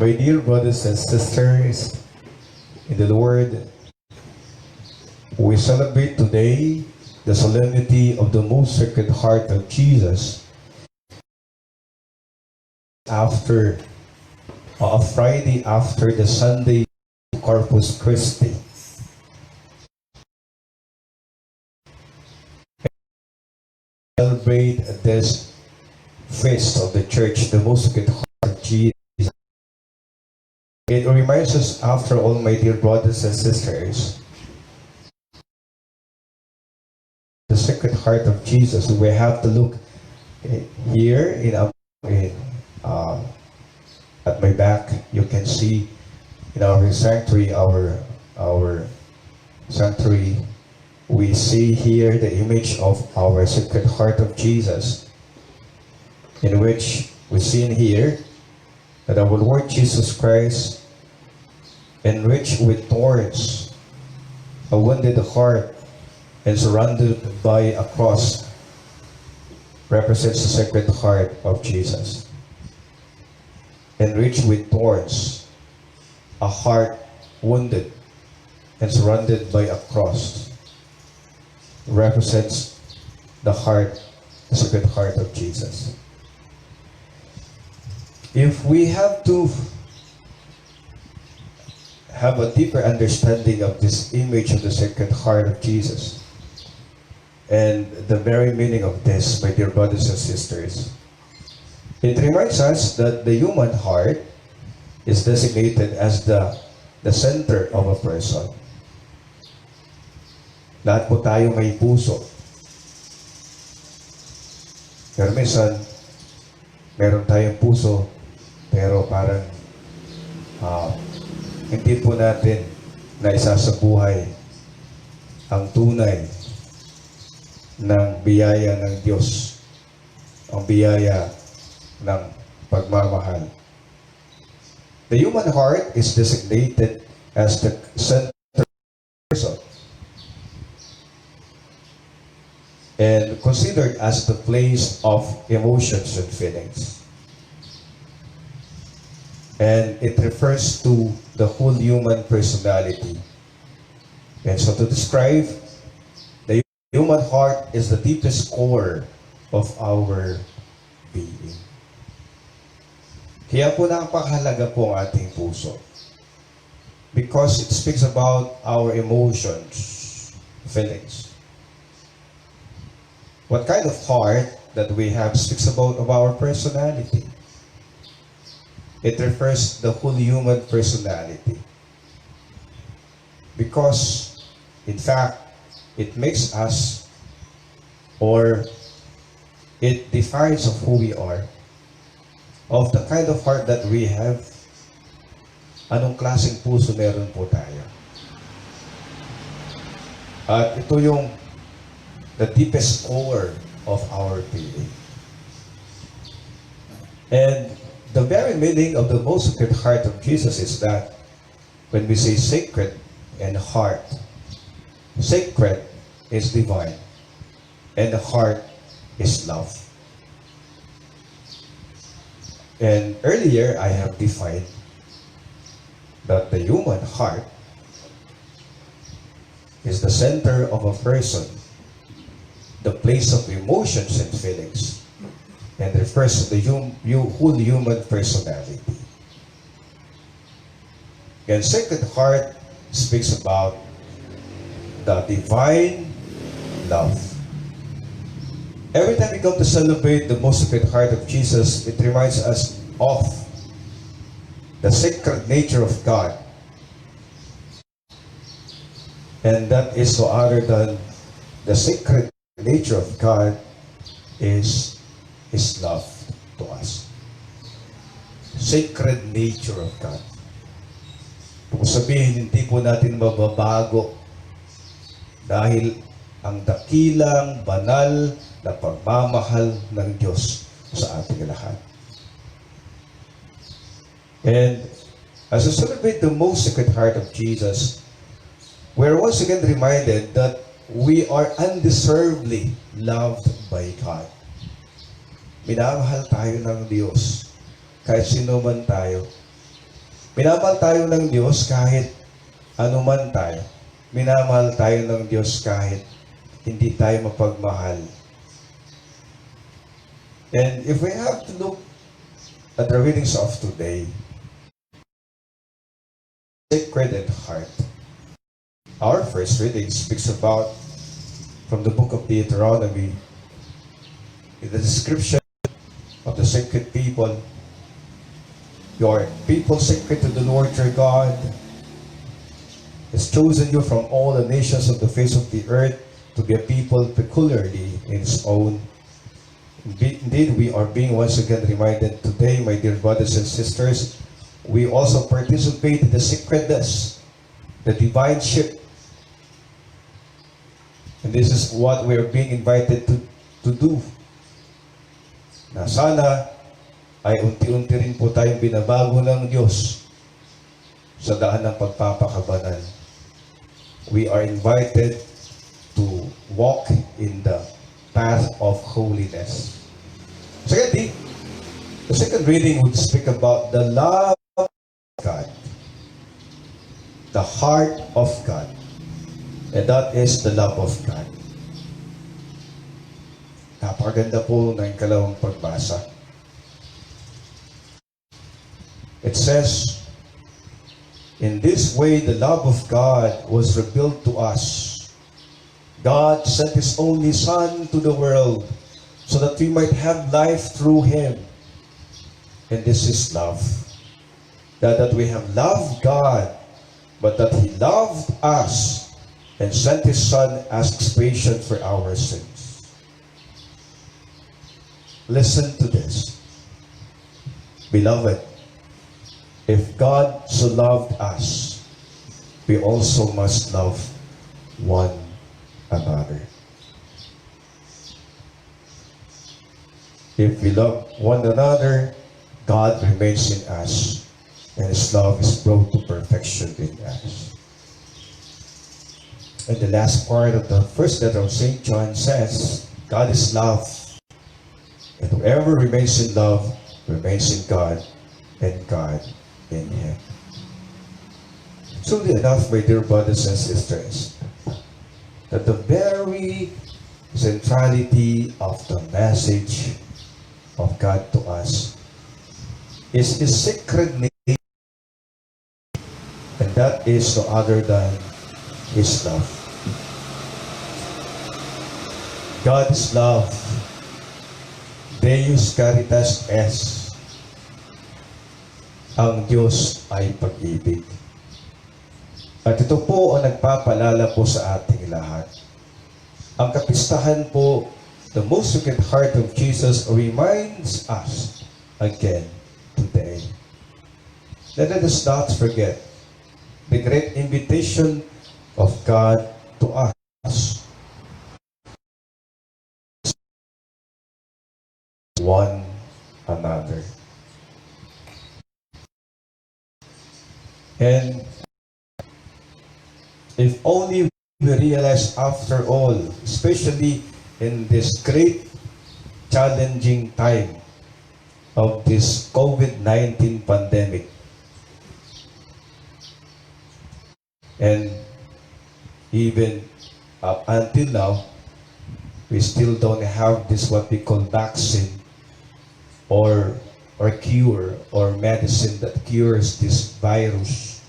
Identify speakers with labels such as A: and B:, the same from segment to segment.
A: My dear brothers and sisters in the Lord, we celebrate today the solemnity of the Most Sacred Heart of Jesus after a Friday after the Sunday Corpus Christi. Celebrate this feast of the Church, the Most Sacred Heart of Jesus. It reminds us, after all, my dear brothers and sisters, the Sacred Heart of Jesus. We have to look here at my back. You can see in our sanctuary, our sanctuary, we see here the image of our Sacred Heart of Jesus, in which we see in here that our Lord Jesus Christ, enriched with thorns, a wounded heart, and surrounded by a cross, represents the Sacred Heart of Jesus. Enriched with thorns, a heart wounded and surrounded by a cross, represents the Sacred Heart of Jesus. If we have to have a deeper understanding of this image of the Sacred Heart of Jesus and the very meaning of this, my dear brothers and sisters, it reminds us that the human heart is designated as the center of a person. Lahat po tayo may puso. Pero minsan, meron tayong puso, pero parang hindi po natin naisa sa buhay ang tunay ng biyaya ng Diyos, ang biyaya ng pagmamahal. The human heart is designated as the center of the person and considered as the place of emotions and feelings. And it refers to the whole human personality. And so to describe, the human heart is the deepest core of our being. Kaya po napakahalaga po ang ating puso. Because it speaks about our emotions, feelings. What kind of heart that we have speaks about of our personality. It refers to the whole human personality. Because, in fact, it makes us, or it defines of who we are, of the kind of heart that we have. Anong klaseng puso meron po tayo? At ito yung the deepest core of our being. And the very meaning of the Most Sacred Heart of Jesus is that when we say sacred and heart, sacred is divine and the heart is love. And earlier I have defined that the human heart is the center of a person, the place of emotions and feelings, and refers to the whole human personality. And Sacred Heart speaks about the divine love. Every time we come to celebrate the Most Sacred Heart of Jesus, it reminds us of the sacred nature of God. And that is no other than the sacred nature of God is His love to us. Sacred nature of God. Kung sabihin, hindi po natin mababago dahil ang dakilang, banal na pagmamahal ng Diyos sa ating lahat. And as we celebrate the Most Sacred Heart of Jesus, we're once again reminded that we are undeservedly loved by God. Minamahal tayo ng Diyos kahit sino man tayo. Minamahal tayo ng Diyos kahit ano man tayo. Minamahal tayo ng Diyos kahit hindi tayo mapagmahal. And if we have to look at the readings of today, Sacred at Heart. Our first reading speaks about, from the book of Deuteronomy, in the description of the sacred people. Your people sacred to the Lord your God has chosen you from all the nations of the face of the earth to be a people peculiarly in His own. Indeed, we are being once again reminded today, my dear brothers and sisters, we also participate in the sacredness, the divine ship. And this is what we are being invited to do. Na sana ay unti-unti rin po tayong binabago ng Diyos sa daan ng pagpapakabanal. We are invited to walk in the path of holiness. Secondly, the second reading would speak about the love of God, the heart of God, and that is the love of God. Napakaganda po ng ikalawang pagbasa. It says, in this way the love of God was revealed to us. God sent His only Son to the world so that we might have life through Him. And this is love. That we have loved God, but that He loved us and sent His Son as expiation for our sins. Listen to this. Beloved, if God so loved us, we also must love one another. If we love one another, God remains in us, and His love is brought to perfection in us. And the last part of the first letter of St. John says, God is love, and whoever remains in love remains in God, and God in Him. Truly enough, my dear brothers and sisters, that the very centrality of the message of God to us is His sacred name, and that is no other than His love. God is love. Deus Caritas Est. Ang Diyos ay pag-ibig. At ito po ang nagpapalala po sa ating lahat. Ang kapistahan po, the most sacred heart of Jesus reminds us again today. Let us not forget the great invitation of God to us. One another. And if only we realize after all, especially in this great challenging time of this COVID-19 pandemic, and even up until now, we still don't have this what we call vaccine or cure or medicine that cures this virus.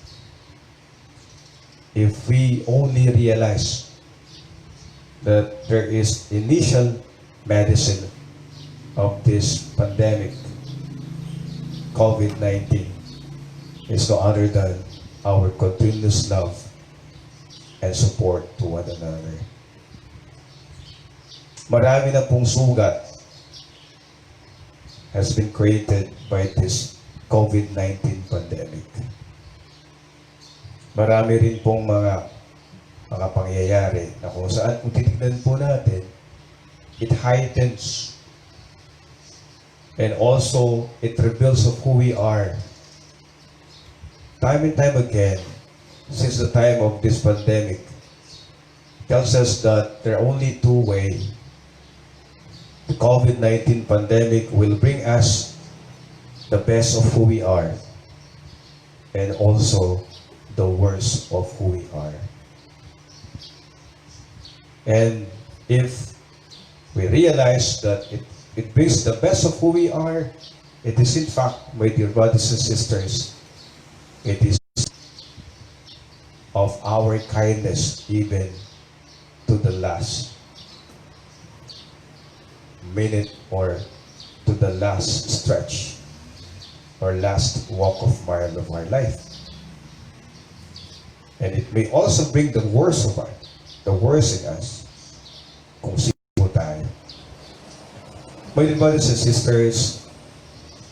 A: If we only realize that there is initial medicine of this pandemic, COVID-19, is no other than our continuous love and support to one another. Marami na pong sugat has been created by this COVID-19 pandemic. Marami rin pong mga pangyayari na kung saan kung titignan po natin, it heightens and also it reveals of who we are. Time and time again, since the time of this pandemic tells us that there are only two ways. The COVID-19 pandemic will bring us the best of who we are and also the worst of who we are. And if we realize that it brings the best of who we are, it is in fact, my dear brothers and sisters, it is of our kindness even to the last minute or to the last stretch or last walk of mile of our life. And it may also bring the worst of us, the worst in us, kung sino tayo. My dear brothers and sisters,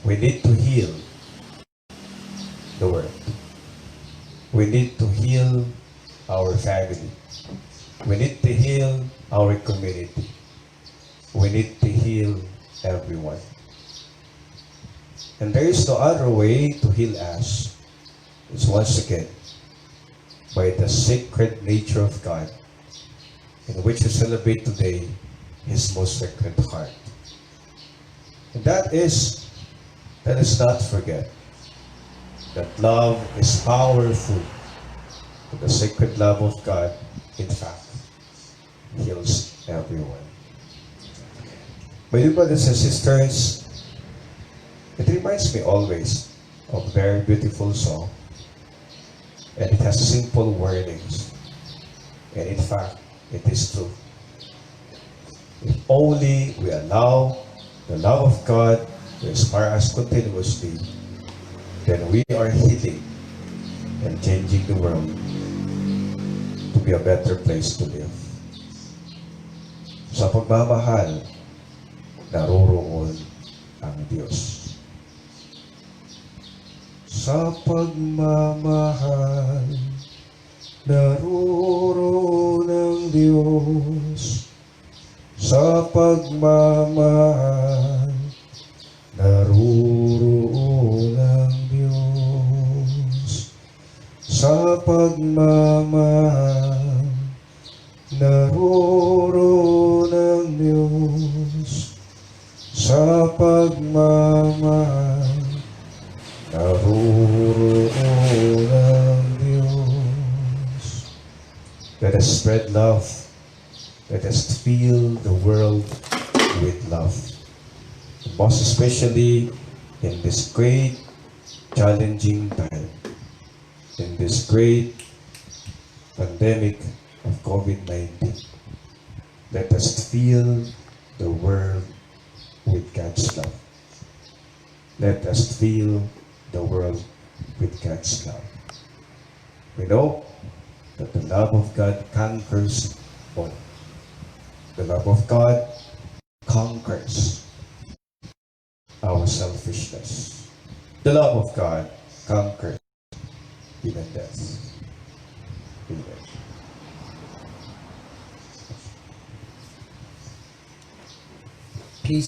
A: we need to heal the world. We need to heal our family. We need to heal our community. We need to heal everyone. And there is no other way to heal us. It's once again by the sacred nature of God, in which we celebrate today His most sacred heart. And that is, let us not forget that love is powerful. The sacred love of God, in fact, heals everyone. My dear brothers and sisters, it reminds me always of a very beautiful song, and it has simple wordings, and in fact, it is true. If only we allow the love of God to inspire us continuously, then we are healing and changing the world to be a better place to live. Sa pagmamahal, naroroon ang Diyos. Sa pagmamahal, naroroon ang Diyos. Sa pagmamahal, naroroon ang Diyos. Sa pagmamahal, naroroon ang Diyos. Sa pagmamahal, naroroon ang Diyos. Let us spread love. Let us fill the world with love. Most especially in this great challenging time, in this great pandemic of COVID-19. Let us fill the world with God's love. Let us fill the world with God's love. We know that the love of God conquers all. The love of God conquers our selfishness. The love of God conquers even death. Amen.